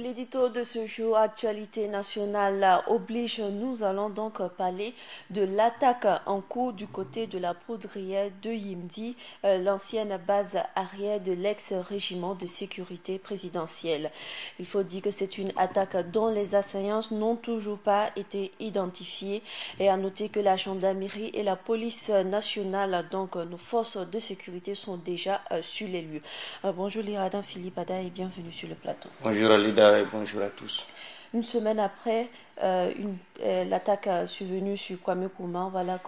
l'édito de ce jour, actualité nationale oblige, nous allons donc parler de l'attaque en cours du côté de la poudrière de Yimdi, l'ancienne base arrière de l'ex-régiment de sécurité présidentielle. Il faut dire que c'est une attaque dont les assaillants n'ont toujours pas été identifiés et à noter que la gendarmerie et la police nationale, donc nos forces de sécurité, sont déjà sur les lieux. Bonjour Liradan Philippe Ada et bienvenue sur le plateau. Bonjour Alida et bonjour à tous. Une semaine après l'attaque survenue sur Kwame Nkrumah, voilà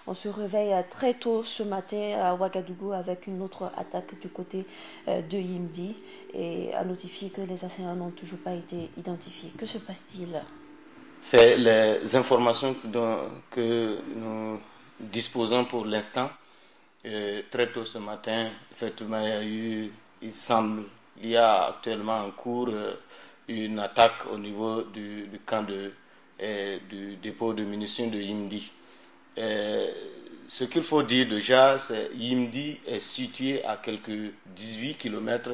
on se réveille très tôt ce matin à Ouagadougou avec une autre attaque du côté de Yimdi et à notifier que les assaillants n'ont toujours pas été identifiés. Que se passe-t-il? C'est les informations que nous disposons pour l'instant. Très tôt ce matin, effectivement, il y a actuellement en cours une attaque au niveau du camp du dépôt de munitions de Yimdi. Ce qu'il faut dire déjà, c'est que Yimdi est situé à quelques 18 km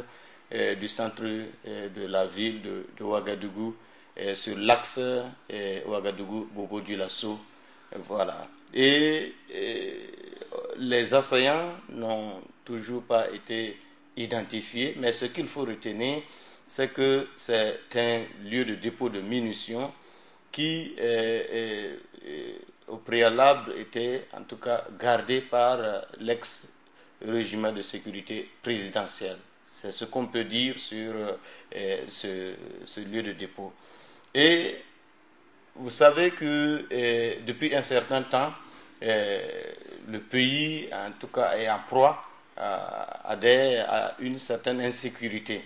du centre de la ville de Ouagadougou, sur l'axe Ouagadougou-Bobo-Dioulasso. Voilà. Et les assaillants n'ont toujours pas été identifiés, mais ce qu'il faut retenir, c'est que c'est un lieu de dépôt de munitions qui, au préalable, était en tout cas gardé par l'ex-régiment de sécurité présidentielle. C'est ce qu'on peut dire sur ce lieu de dépôt. Et vous savez que depuis un certain temps, le pays, en tout cas, est en proie à une certaine insécurité.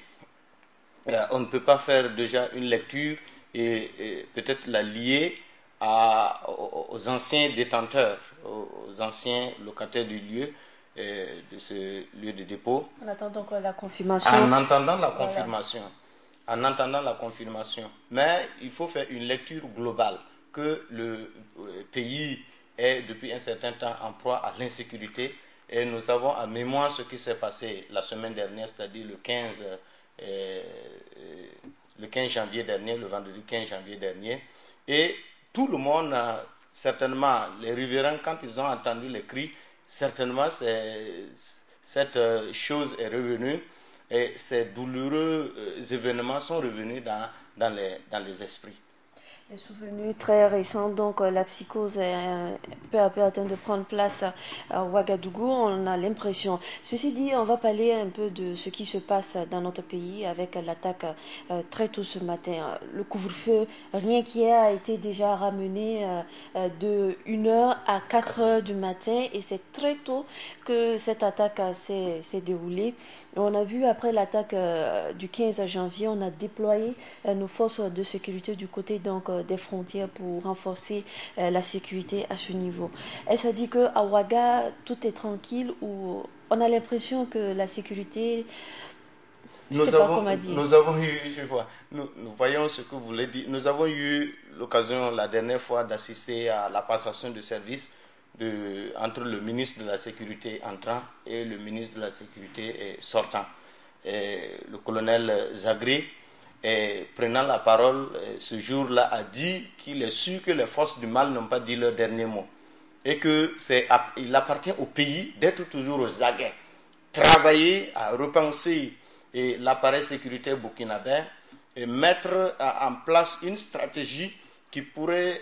On ne peut pas faire déjà une lecture et peut-être la lier aux anciens détenteurs, aux anciens locataires du lieu, de ce lieu de dépôt. En attendant la confirmation. En entendant la confirmation. Voilà. En entendant la confirmation. Mais il faut faire une lecture globale que le pays est depuis un certain temps en proie à l'insécurité. Et nous avons en mémoire ce qui s'est passé la semaine dernière, c'est-à-dire le 15 janvier dernier, le vendredi 15 janvier dernier. Et tout le monde, certainement, les riverains, quand ils ont entendu les cris, certainement cette chose est revenue et ces douloureux événements sont revenus dans les esprits. Des souvenirs très récents, donc la psychose est peu à peu en train de prendre place à Ouagadougou, on a l'impression. Ceci dit, on va parler un peu de ce qui se passe dans notre pays avec l'attaque très tôt ce matin. Le couvre-feu, rien qui a été déjà ramené de 1h à 4h du matin et c'est très tôt que cette attaque s'est déroulée. On a vu après l'attaque du 15 janvier, on a déployé nos forces de sécurité du côté donc des frontières pour renforcer la sécurité à ce niveau. Est-ce à dire qu'à Ouaga, tout est tranquille ou on a l'impression que la sécurité... Nous voyons ce que vous voulez dire. Nous avons eu l'occasion la dernière fois d'assister à la passation de service entre le ministre de la Sécurité entrant et le ministre de la Sécurité sortant. Le colonel Zagré, prenant la parole ce jour-là, a dit qu'il est sûr que les forces du mal n'ont pas dit leur dernier mot et qu'il appartient au pays d'être toujours aux aguets, travailler à repenser l'appareil sécuritaire burkinabé et mettre en place une stratégie qui pourrait,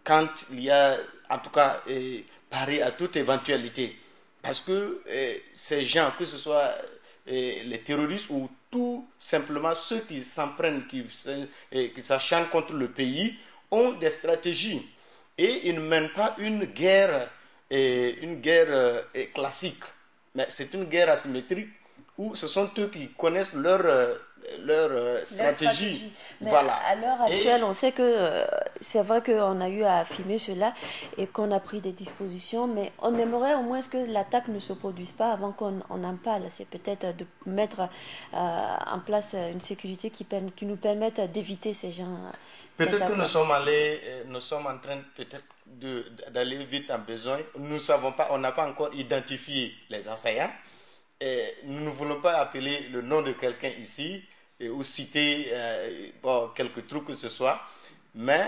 quand il y a, en tout cas, parer à toute éventualité. Parce que ces gens, que ce soit les terroristes ou tout simplement ceux qui s'en prennent, qui s'acharnent contre le pays, ont des stratégies. Et ils ne mènent pas une guerre classique, mais c'est une guerre asymétrique où ce sont eux qui connaissent leur stratégie. Mais voilà. À l'heure actuelle, on sait que c'est vrai qu'on a eu à affirmer cela et qu'on a pris des dispositions, mais on aimerait au moins que l'attaque ne se produise pas avant qu'on en parle. C'est peut-être de mettre en place une sécurité qui nous permette d'éviter ces gens. Peut-être que nous sommes en train peut-être d'aller vite en besoin. Nous savons pas, on n'a pas encore identifié les assaillants. Nous ne voulons pas appeler le nom de quelqu'un ici, ou citer bon, quelques trucs que ce soit, mais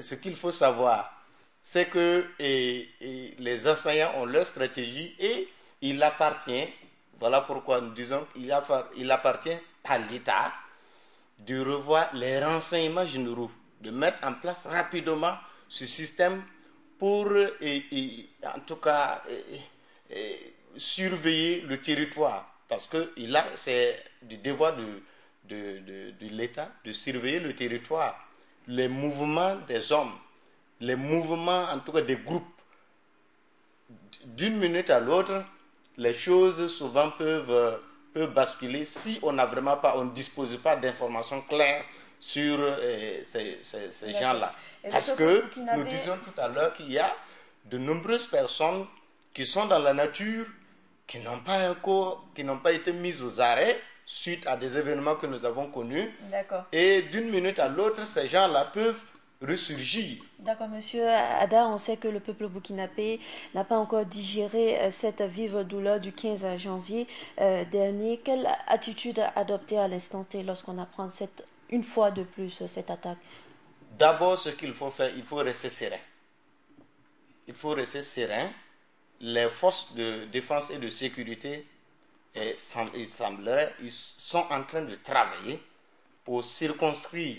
ce qu'il faut savoir, c'est que les enseignants ont leur stratégie et il appartient, voilà pourquoi nous disons qu'il appartient à l'État de revoir les renseignements généraux, de mettre en place rapidement ce système pour, en tout cas, surveiller le territoire. Parce que c'est du devoir de l'État de surveiller le territoire, les mouvements des hommes, les mouvements, en tout cas, des groupes. D'une minute à l'autre, les choses souvent peuvent basculer si on n'a vraiment pas, on ne dispose pas d'informations claires sur ces gens-là. Parce que nous disions tout à l'heure qu'il y a de nombreuses personnes qui sont dans la nature, qui n'ont pas été mises aux arrêts suite à des événements que nous avons connus. Et d'une minute à l'autre, ces gens-là peuvent ressurgir. D'accord, monsieur Ada, on sait que le peuple burkinabé n'a pas encore digéré cette vive douleur du 15 janvier dernier. Quelle attitude adopter à l'instant T lorsqu'on apprend une fois de plus cette attaque? D'abord, ce qu'il faut faire, il faut rester serein. Il faut rester serein. Les forces de défense et de sécurité, il semblerait, ils sont en train de travailler pour circonscrire,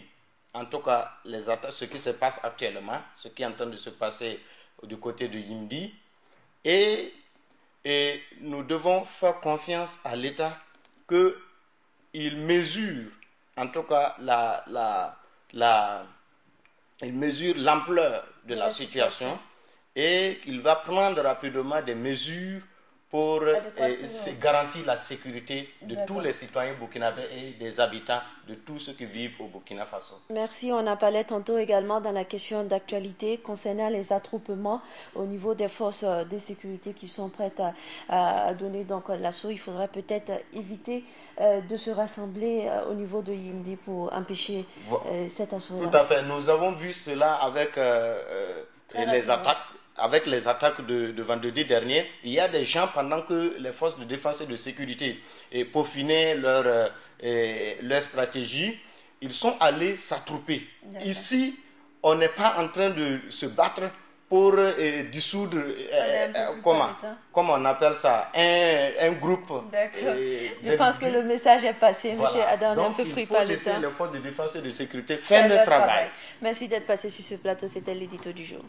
en tout cas, les attaques, ce qui se passe actuellement, ce qui est en train de se passer du côté de Yimdi. Et nous devons faire confiance à l'État qu'il mesure, en tout cas, il mesure l'ampleur de la situation et qu'il va prendre rapidement des mesures pour garantir la sécurité de tous les citoyens burkinabés et des habitants de tous ceux qui vivent au Burkina Faso. Merci. On a parlé tantôt également dans la question d'actualité concernant les attroupements au niveau des forces de sécurité qui sont prêtes à donner donc l'assaut. Il faudrait peut-être éviter de se rassembler au niveau de Yimdi pour empêcher cet assaut. Tout à fait. Nous avons vu cela avec les attaques. Avec les attaques de vendredi dernier, il y a des gens, pendant que les forces de défense et de sécurité peaufinaient leur stratégie, ils sont allés s'attrouper. Ici, on n'est pas en train de se battre pour dissoudre, comment on appelle ça, un groupe. D'accord. Je pense que le message est passé, voilà. Monsieur Adam, on est un peu pris par le temps. Donc, il faut laisser les forces de défense et de sécurité faire leur travail. Merci d'être passé sur ce plateau, c'était l'édito du jour.